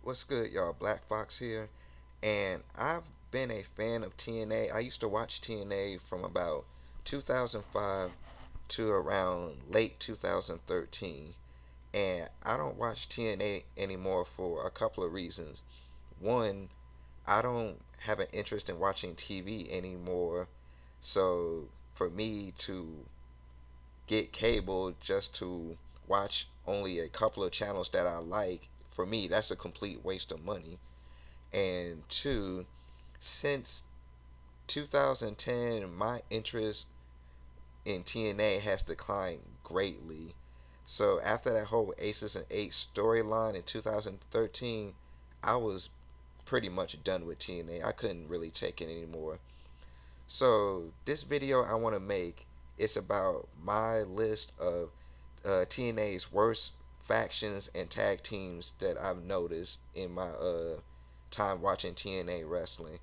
What's good, y'all? Black Fox here, and I've been a fan of TNA. I used to watch TNA from about 2005 to around late 2013, and I don't watch TNA anymore for a couple of reasons. One, I don't have an interest in watching TV anymore, so for me to get cable just to watch only a couple of channels that I like, for me, that's a complete waste of money. And two, since 2010, my interest in TNA has declined greatly. So after that whole Aces and Eights storyline in 2013, I was pretty much done with TNA. I couldn't really take it anymore. So this video I want to make is about my list of TNA's worst factions and tag teams that I've noticed in my time watching TNA wrestling.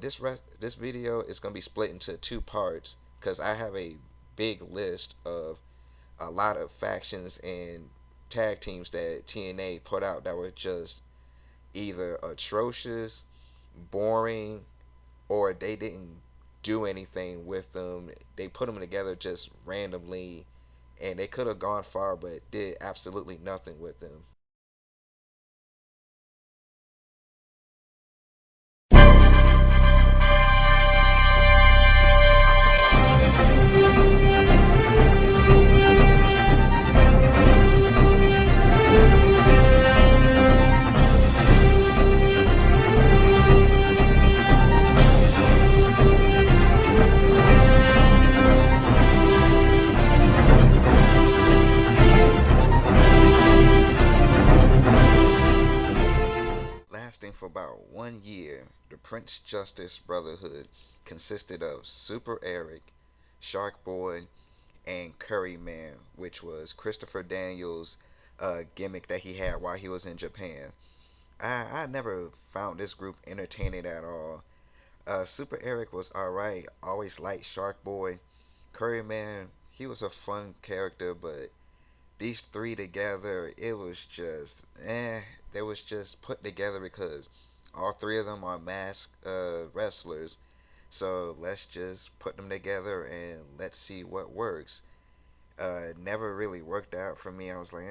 This video is gonna be split into two parts because I have a big list of a lot of factions and tag teams that TNA put out that were just either atrocious, boring, or they didn't do anything with them. They put them together just randomly, and they could have gone far, but did absolutely nothing with them. Lasting for about 1 year, the Prince Justice Brotherhood consisted of Super Eric, Shark Boy, and Curry Man, which was Christopher Daniels' gimmick that he had while he was in Japan. I never found this group entertaining at all. Super Eric was alright, always liked Shark Boy. Curry Man, he was a fun character, but these three together, it was just They was just put together because all three of them are masked wrestlers. So let's just put them together and let's see what works. Never really worked out for me. I was like,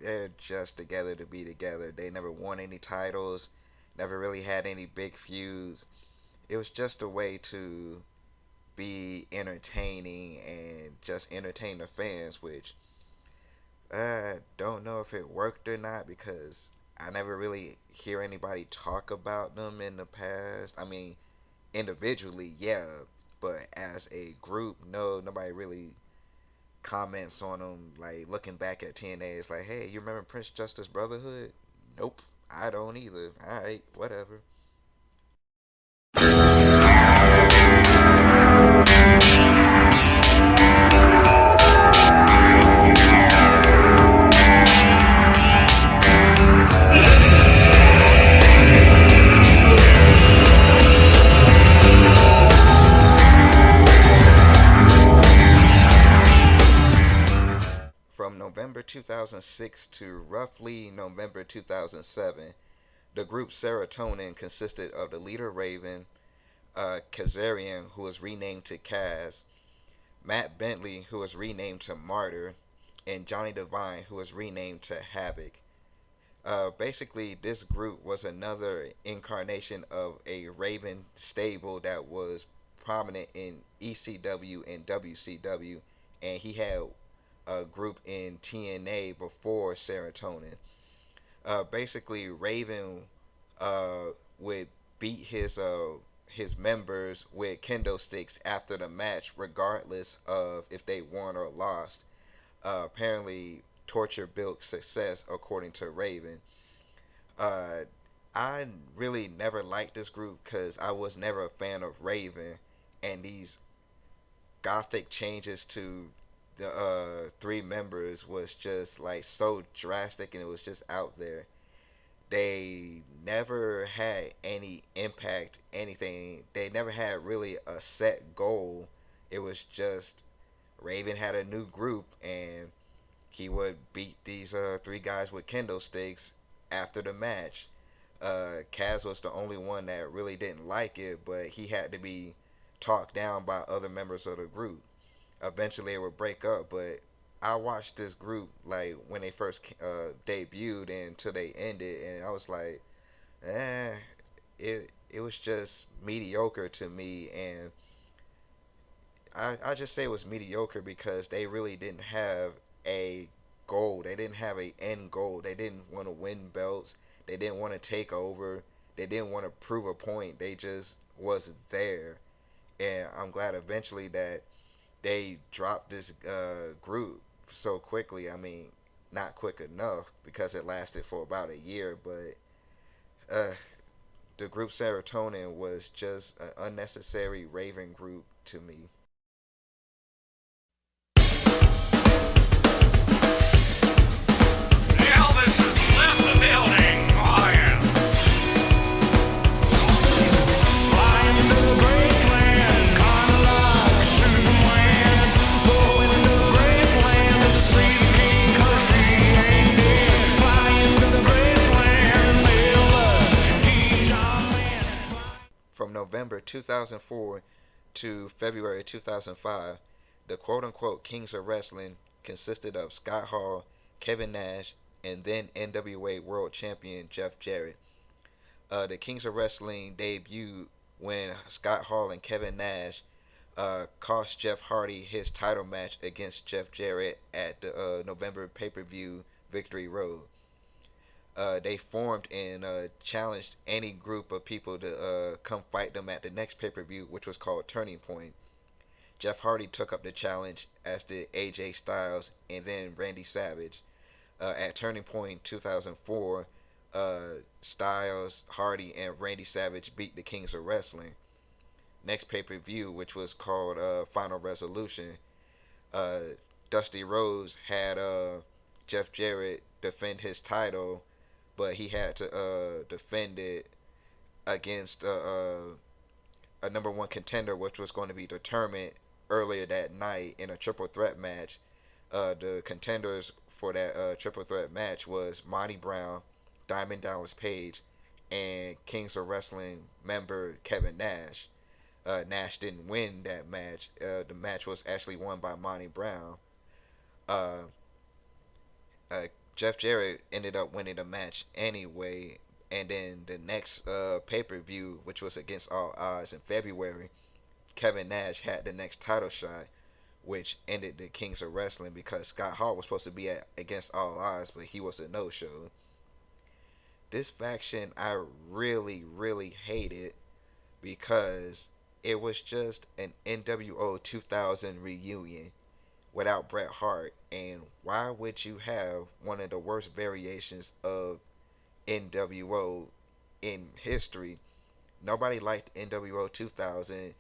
they're just together to be together. They never won any titles, never really had any big feuds. It was just a way to be entertaining and just entertain the fans, which I don't know if it worked or not because I never really hear anybody talk about them in the past. I mean, individually, yeah, but as a group, no, nobody really comments on them. Like looking back at TNA, it's like, hey, you remember Prince Justice Brotherhood? Nope, I don't either. All right, whatever. From November 2006 to roughly November 2007, the group Serotonin consisted of the leader Raven, Kazarian, who was renamed to Kaz, Matt Bentley, who was renamed to Martyr, and Johnny Devine, who was renamed to Havoc. Basically, this group was another incarnation of a Raven stable that was prominent in ECW and WCW, and he had a group in TNA before Serotonin. Basically, Raven would beat his members with kendo sticks after the match, regardless of if they won or lost. Apparently, torture built success, according to Raven. Uh, I really never liked this group because I was never a fan of Raven, and these gothic changes to the three members was just like so drastic, and it was just out there. They never had any impact, anything. They never had really a set goal. It was just Raven had a new group, and he would beat these three guys with kendo sticks after the match. Kaz was the only one that really didn't like it, but he had to be talked down by other members of the group. Eventually, it would break up, but I watched this group like when they first debuted and until they ended, and I was like, eh, it was just mediocre to me, and I just say it was mediocre because they really didn't have a goal. They didn't have a end goal. They didn't want to win belts. They didn't want to take over. They didn't want to prove a point. They just was there, and I'm glad eventually that they dropped this group so quickly. I mean, not quick enough because it lasted for about a year, but uh, the group Serotonin was just an unnecessary raving group to me. Elvis has left the building. Oh, yeah. Flying to the Graceland, kinda like Superman. Going to the Graceland to see the king 'cause he ain't dead. Flying to the Graceland, Elvis, he's our man. From November 2004 to February 2005, the quote unquote Kings of Wrestling consisted of Scott Hall, Kevin Nash, and then NWA World Champion Jeff Jarrett. The Kings of Wrestling debuted when Scott Hall and Kevin Nash cost Jeff Hardy his title match against Jeff Jarrett at the November pay-per-view Victory Road. They formed and challenged any group of people to come fight them at the next pay-per-view, which was called Turning Point. Jeff Hardy took up the challenge, as did AJ Styles and then Randy Savage. At Turning Point 2004, Styles, Hardy, and Randy Savage beat the Kings of Wrestling. Next pay-per-view, which was called Final Resolution, Dusty Rhodes had Jeff Jarrett defend his title, but he had to defend it against a number one contender, which was going to be determined earlier that night in a triple threat match. The contenders for that triple threat match was Monty Brown, Diamond Dallas Page, and Kings of Wrestling member Kevin Nash. Nash didn't win that match. The match was actually won by Monty Brown. Uh, Jeff Jarrett ended up winning the match anyway. And then the next pay-per-view, which was against all odds in February, Kevin Nash had the next title shot, which ended the Kings of Wrestling because Scott Hall was supposed to be against all odds, but he was a no-show. This faction I really, really hated because it was just an NWO 2000 reunion without Bret Hart. And why would you have one of the worst variations of NWO in history? Nobody liked NWO 2000.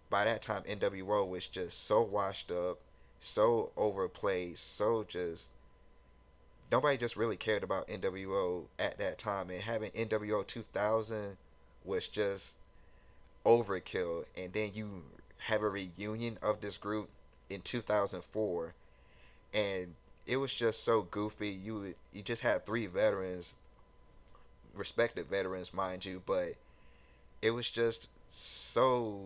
By that time, NWO was just so washed up, so overplayed, so just nobody just really cared about NWO at that time. And having NWO 2000 was just overkill. And then you have a reunion of this group in 2004, and it was just so goofy. You just had three veterans, respected veterans, mind you, but it was just so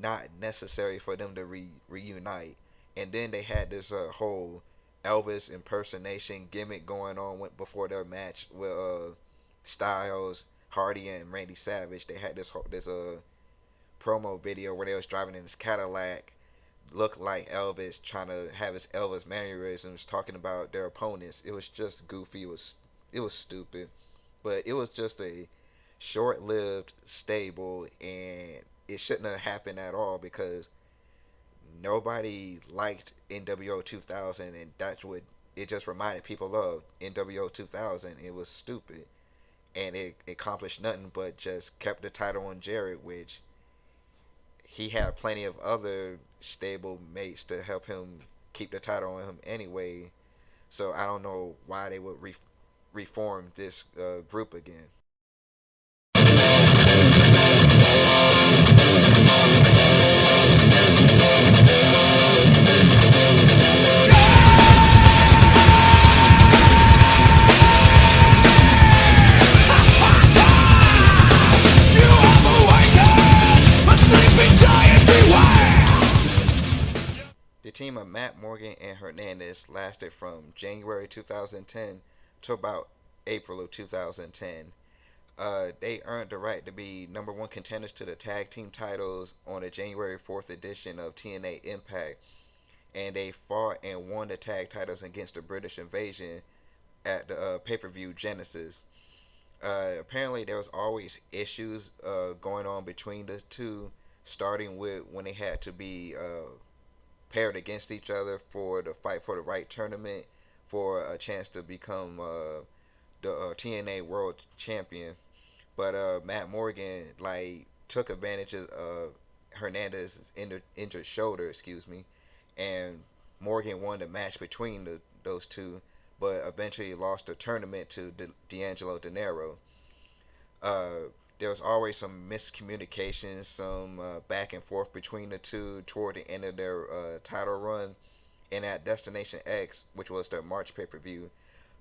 not necessary for them to reunite. And then they had this whole Elvis impersonation gimmick going on before their match with Styles, Hardy, and Randy Savage. They had this promo video where they was driving in this Cadillac, looked like Elvis, trying to have his Elvis mannerisms, talking about their opponents. It was just goofy. It was stupid, but it was just a short-lived stable, and it shouldn't have happened at all because nobody liked NWO 2000, and that's what it just reminded people of. NWO 2000. It was stupid, and it accomplished nothing but just kept the title on Jarrett, which he had plenty of other stable mates to help him keep the title on him anyway. So I don't know why they would reform this group again. Matt Morgan and Hernandez lasted from January 2010 to about April of 2010. They earned the right to be number one contenders to the tag team titles on the January 4th edition of TNA Impact, and they fought and won the tag titles against the British Invasion at the pay-per-view Genesis. Apparently, there was always issues going on between the two, starting with when they had to be paired against each other for the fight for the right tournament for a chance to become the TNA World Champion. But Matt Morgan took advantage of Hernandez's injured shoulder, excuse me, and Morgan won the match between those two, but eventually lost the tournament to D'Angelo Dinero. There was always some miscommunication, some back and forth between the two toward the end of their title run. And at Destination X, which was their March pay per view,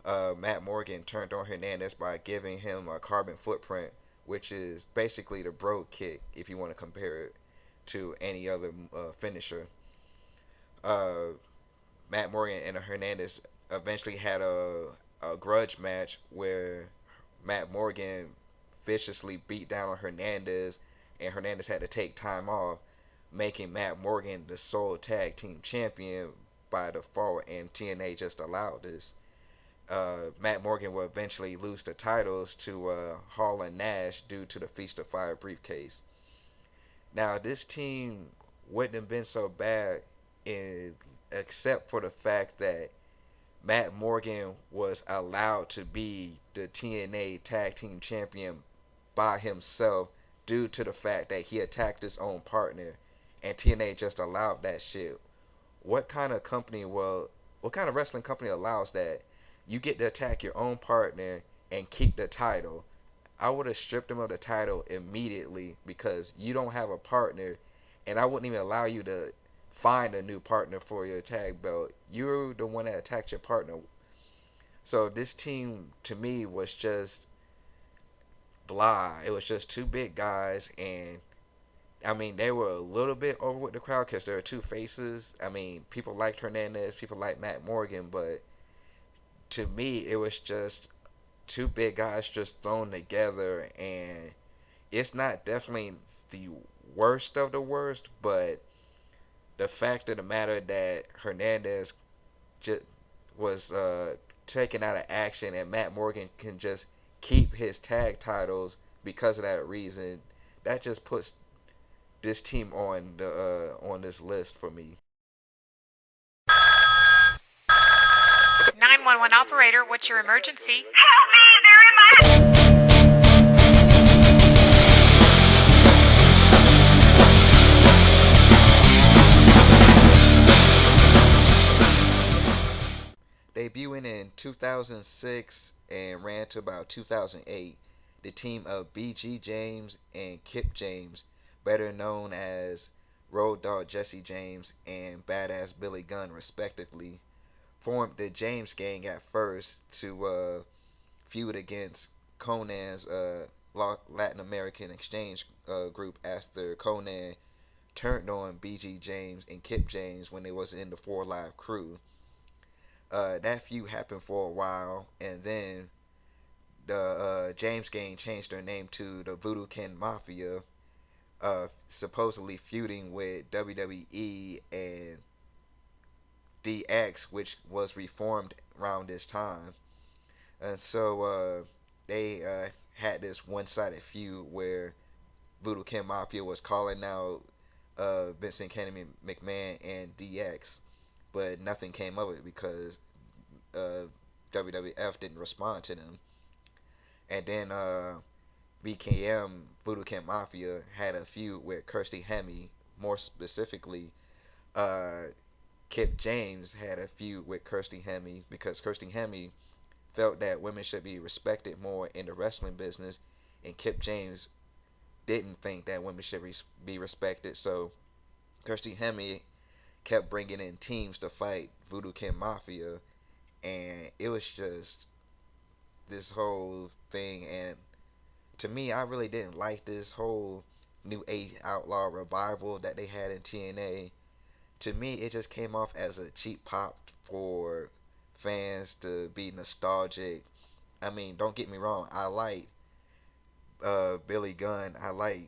Matt Morgan turned on Hernandez by giving him a carbon footprint, which is basically the Brogue Kick if you want to compare it to any other finisher. Uh, Matt Morgan and Hernandez eventually had a grudge match where Matt Morgan viciously beat down on Hernandez, and Hernandez had to take time off, making Matt Morgan the sole tag team champion by default, and TNA just allowed this. Matt Morgan will eventually lose the titles to Hall and Nash due to the Feast of Fire briefcase. Now, this team wouldn't have been so bad except for the fact that Matt Morgan was allowed to be the TNA Tag Team Champion by himself due to the fact that he attacked his own partner, and TNA just allowed that shit. What kind of company what kind of wrestling company allows that? You get to attack your own partner and keep the title. I would have stripped him of the title immediately because you don't have a partner, and I wouldn't even allow you to find a new partner for your tag belt. You're the one that attacked your partner. So this team to me was just blah. It was just two big guys, and I mean they were a little bit over with the crowd because there are two faces. I mean, people liked Hernandez, people liked Matt Morgan, but to me it was just two big guys just thrown together, and it's not definitely the worst of the worst, but the fact of the matter that Hernandez just was taken out of action, and Matt Morgan can just keep his tag titles because of that reason, that just puts this team on this list for me. 911 operator, what's your emergency? Help me! They're in my... Debuting in 2006 and ran to about 2008, the team of B.G. James and Kip James, better known as Road Dogg Jesse James and Badass Billy Gunn respectively, formed the James Gang at first to feud against Conan's Latin American exchange group after Conan turned on B.G. James and Kip James when they was in the 4 Live crew. That feud happened for a while, and then the James Gang changed their name to the Voodoo Kin Mafia, supposedly feuding with WWE and DX, which was reformed around this time. And so they had this one-sided feud where Voodoo Kin Mafia was calling out Vincent Kennedy McMahon and DX, but nothing came of it because WWF didn't respond to them. And then VKM, Voodoo Kin Mafia, had a feud with Kirsty Hemme. More specifically, Kip James had a feud with Kirsty Hemme because Kirsty Hemme felt that women should be respected more in the wrestling business, and Kip James didn't think that women should be respected. So Kirsty Hemme kept bringing in teams to fight Voodoo Kin Mafia, and it was just this whole thing. And to me, I really didn't like this whole New Age Outlaw revival that they had in TNA. to me, it just came off as a cheap pop for fans to be nostalgic. I mean, don't get me wrong. I like Billy Gunn. I like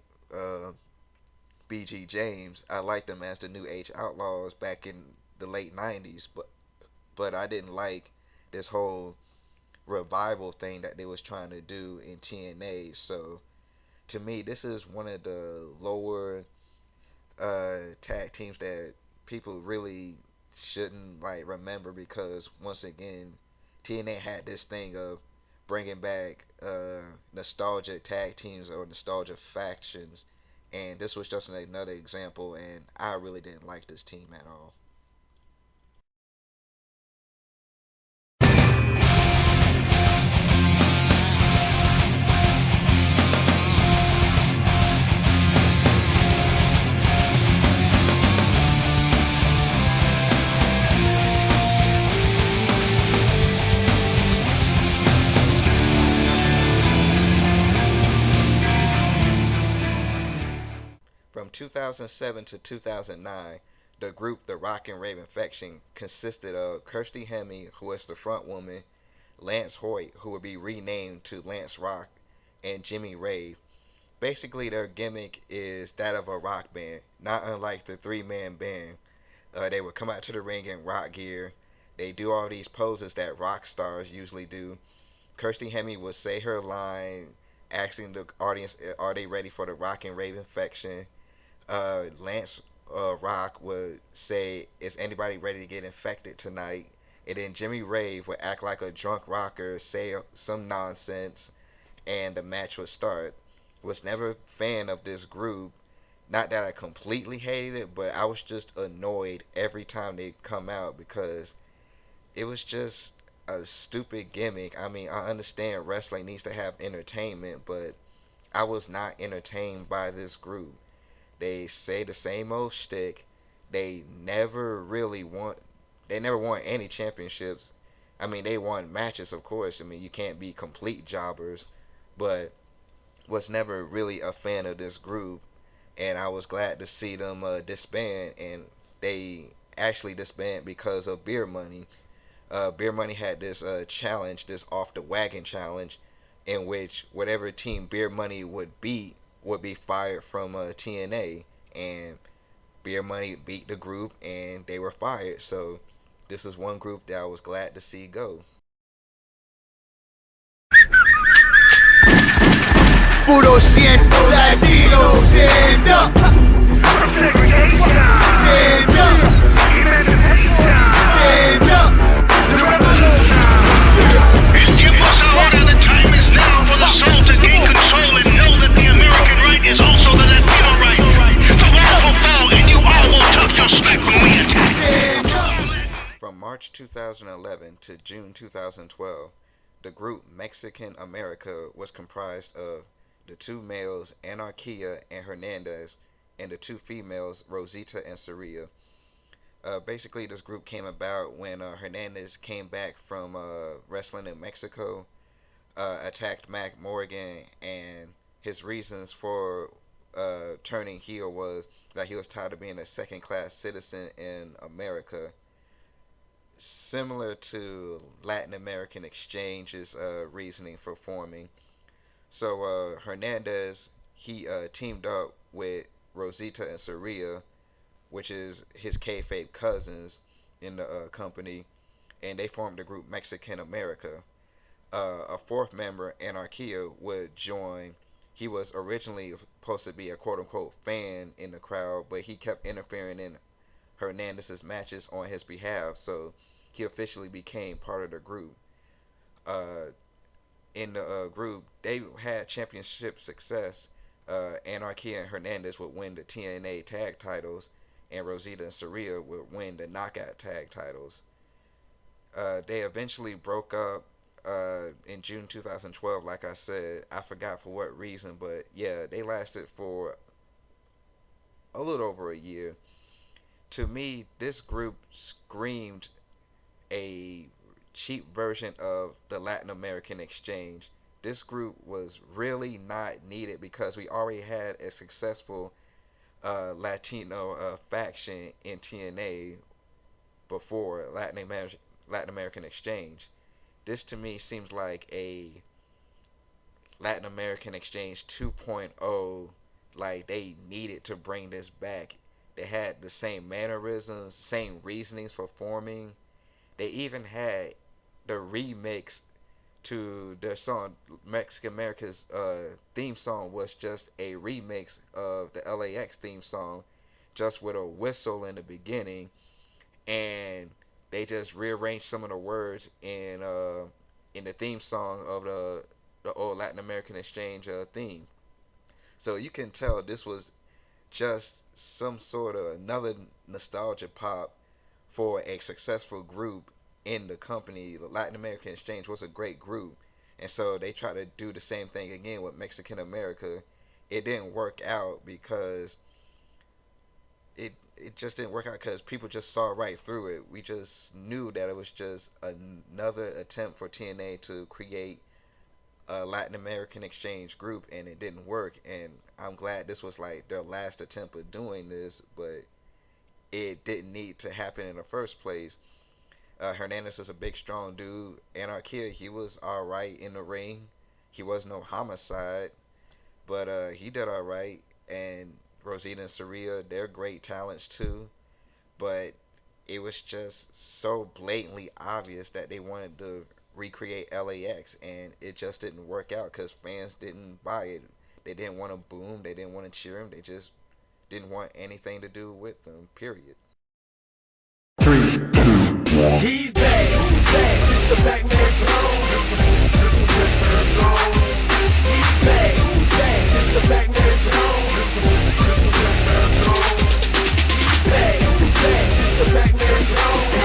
BG James. I liked them as the New Age Outlaws back in the late '90s, but I didn't like this whole revival thing that they was trying to do in TNA. So to me, this is one of the lower tag teams that people really shouldn't like remember, because once again, TNA had this thing of bringing back nostalgia tag teams or nostalgia factions, and this was just another example. And I really didn't like this team at all. From 2007 to 2009, the group The Rock and Raven Faction consisted of Kirsty Hemme, who was the front woman, Lance Hoyt, who would be renamed to Lance Rock, and Jimmy Rave. Basically, their gimmick is that of a rock band, not unlike the three-man band. They would come out to the ring in rock gear. They do all these poses that rock stars usually do. Kirsty Hemme would say her line, asking the audience, "Are they ready for the Rock and Raven Faction?" Lance Rock would say, "Is anybody ready to get infected tonight?" And then Jimmy Rave would act like a drunk rocker, say some nonsense, and the match would start. Was never a fan of this group. Not that I completely hated it, but I was just annoyed every time they come out, because it was just a stupid gimmick. I mean, I understand wrestling needs to have entertainment, but I was not entertained by this group. They say the same old shtick. They never really won. They never won any championships. I mean, they won matches, of course. I mean, you can't be complete jobbers, but was never really a fan of this group. And I was glad to see them disband. And they actually disbanded because of Beer Money. Beer Money had this challenge, this off the wagon challenge, in which whatever team Beer Money would beat would be fired from TNA, and Beer Money beat the group and they were fired. So this is one group that I was glad to see go. Puro siento latino, stand up. From segregation, Stand up, emancipation, stand up. the revolution. Es tiempos ahora, the time is now for the soul to gain control and know that the American right is also the Latino right. The walls will fall and you all will tuck your slack when we attack. From March 2011 to June 2012, the group Mexican America was comprised of the two males Anarquia and Hernandez, and the two females Rosita and Saria. Basically, this group came about when Hernandez came back from wrestling in Mexico, attacked Mac Morgan, and his reasons for turning heel was that he was tired of being a second-class citizen in America. Similar to Latin American Exchange's reasoning for forming. So Hernandez, he teamed up with Rosita and Saria, which is his kayfabe cousins in the company, and they formed the group Mexican America. A fourth member, Anarquia, would join. He was originally supposed to be a quote-unquote fan in the crowd, but he kept interfering in Hernandez's matches on his behalf, so he officially became part of the group. In the group, they had championship success. Anarquia and Hernandez would win the TNA tag titles, and Rosita and Saria would win the knockout tag titles. They eventually broke up in June 2012, like I said. I forgot for what reason, but yeah, they lasted for a little over a year. To me, this group screamed a cheap version of the Latin American Exchange. This group was really not needed because we already had a successful Latino faction in TNA before Latin American Exchange. This to me seems like a Latin American Exchange 2.0. Like they needed to bring this back. They had the same mannerisms, same reasonings for forming. They even had the remix to their song. Mexican America's theme song was just a remix of the LAX theme song, just with a whistle in the beginning, and they just rearranged some of the words in the theme song of the old Latin American Exchange theme. So you can tell this was just some sort of another nostalgia pop for a successful group in the company. The Latin American Exchange was a great group, and so they tried to do the same thing again with Mexican America. It didn't work out because it just didn't work out because people just saw right through it. We just knew that it was just another attempt for TNA to create a Latin American Exchange group, and it didn't work. And I'm glad this was like their last attempt of doing this, but it didn't need to happen in the first place. Hernandez is a big, strong dude. Anarchia, he was all right in the ring. He was no homicide, but he did all right. And Rosita and Saria, they're great talents too. But it was just so blatantly obvious that they wanted to recreate LAX, and it just didn't work out because fans didn't buy it. They didn't want to boom. They didn't want to cheer him. They just didn't want anything to do with them. Period. He's back, it's the Pacman Jones. He's back, it's the Pacman Jones. He's back, it's the Pacman Jones.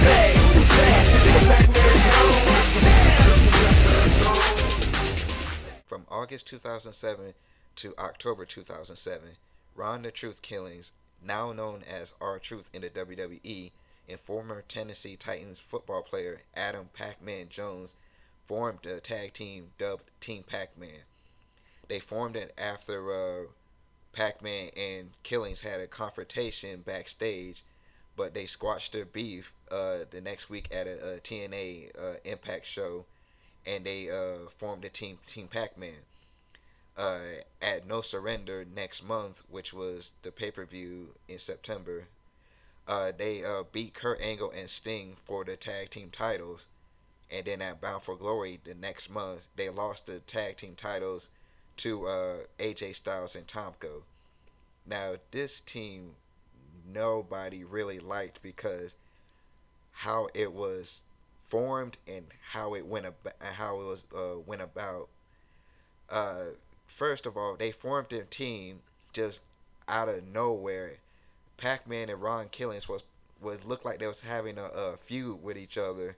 Back, it's the Pacman Jones. From August 2007 to October 2007, Ron the Truth Killings, now known as R-Truth in the WWE, and former Tennessee Titans football player Adam Pacman Jones formed a tag team dubbed Team Pacman. They formed it after Pacman and Killings had a confrontation backstage, but they squashed their beef the next week at a TNA Impact show, and they formed the Team Pacman. At No Surrender next month, which was the pay-per-view in September, they beat Kurt Angle and Sting for the tag team titles. And then at Bound for Glory the next month, they lost the tag team titles to AJ Styles and Tomko. Now, this team nobody really liked because how it was formed and how it went about. First of all, they formed their team just out of nowhere. Pacman and Ron Killings was looked like they was having a feud with each other,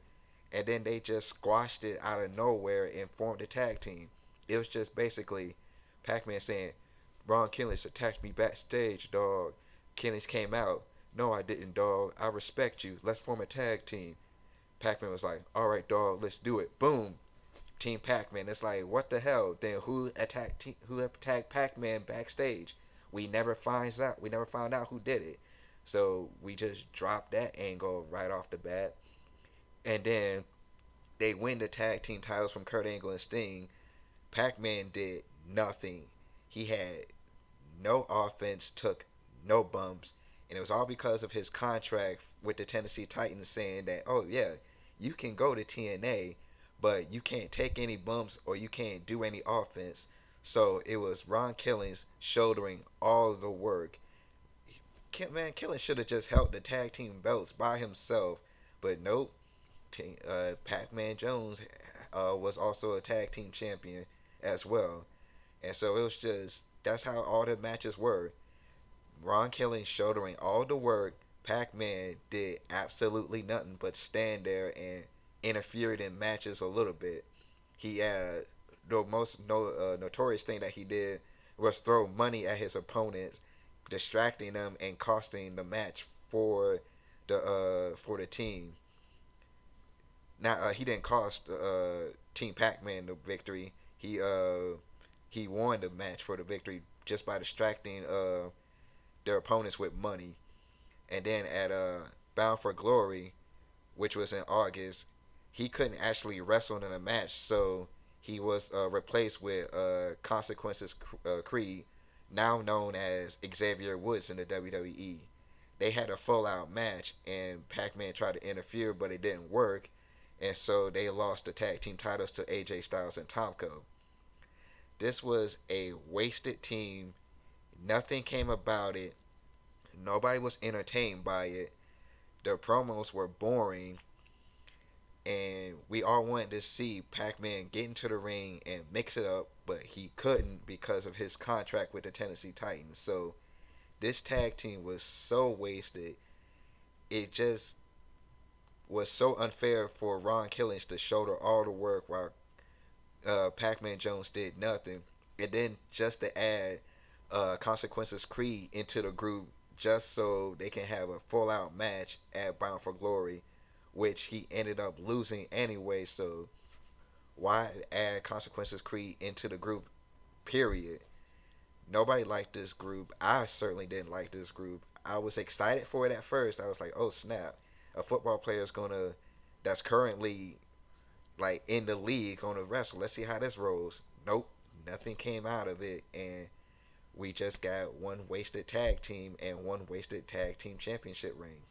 and then they just squashed it out of nowhere and formed a tag team. It was just basically Pacman saying, "Ron Killings attacked me backstage, dog." Killings came out, "No, I didn't, dog. I respect you. Let's form a tag team." Pacman was like, "All right, dog, let's do it." Boom. Team Pacman. It's like, what the hell? Then who attacked Pacman backstage? We never found out who did it. So we just dropped that angle right off the bat. And then they win the tag team titles from Kurt Angle and Sting. Pacman did nothing. He had no offense, took no bumps, and it was all because of his contract with the Tennessee Titans saying that, oh yeah, you can go to TNA, but you can't take any bumps or you can't do any offense. So it was Ron Killings shouldering all the work. Man, Killings should have just held the tag team belts by himself, but nope. Pacman Jones was also a tag team champion as well. And so it was just, that's how all the matches were. Ron Killings shouldering all the work. Pacman did absolutely nothing but stand there and interfered in matches a little bit. He the most notorious thing that he did was throw money at his opponents, distracting them and costing the match for the team. Now he didn't cost Team Pacman the victory. He he won the match for the victory just by distracting their opponents with money. And then at Bound for Glory, which was in August, he couldn't actually wrestle in a match, so he was replaced with Consequences Creed, now known as Xavier Woods in the WWE. They had a full out match, and Pacman tried to interfere, but it didn't work, and so they lost the tag team titles to AJ Styles and Tomko. This was a wasted team. Nothing came about it. Nobody was entertained by it. The promos were boring, and we all wanted to see Pac-Man get into the ring and mix it up, but he couldn't because of his contract with the Tennessee Titans. So this tag team was so wasted. It just was so unfair for Ron Killings to shoulder all the work while Pac-Man Jones did nothing. And then just to add Consequences Creed into the group just so they can have a full out match at Bound for Glory, which he ended up losing anyway. So why add Consequences Creed into the group? Period. Nobody liked this group. I certainly didn't like this group. I was excited for it at first. I was like, oh snap, a football player is gonna that's currently like in the league gonna wrestle. Let's see how this rolls. Nope, nothing came out of it, and we just got one wasted tag team and one wasted tag team championship ring.